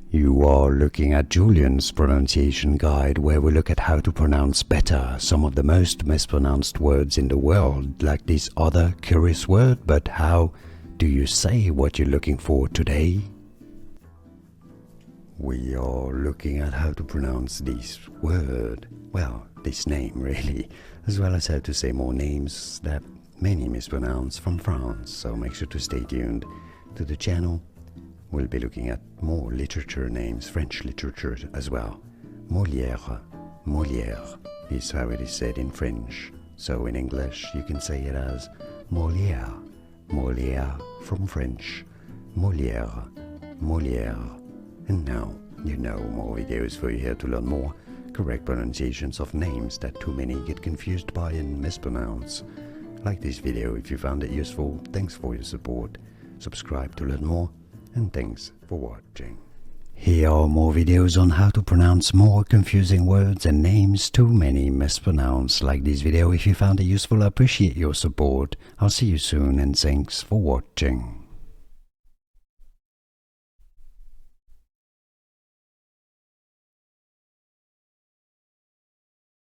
You are looking at Julian's pronunciation guide, where we look at how to pronounce better some of the most mispronounced words in the world, like this other curious word. But how do you say what you're looking for today? We are looking at how to pronounce this word, well, this name really, as well as how to say more names that many mispronounce from France, so make sure to stay tuned to the channel. We'll be looking at more literature names, French literature as well. Molière, Molière is how it is said in French, so in English you can say it as Molière, Molière from French, Molière, Molière. And now you know more videos for you here to learn more correct pronunciations of names that too many get confused by and mispronounce. Like this video if you found it useful. Thanks for your support. Subscribe to learn more, and thanks for watching. Here are more videos on how to pronounce more confusing words and names too many mispronounce. Like this video if you found it useful. I appreciate your support. I'll see you soon, and thanks for watching.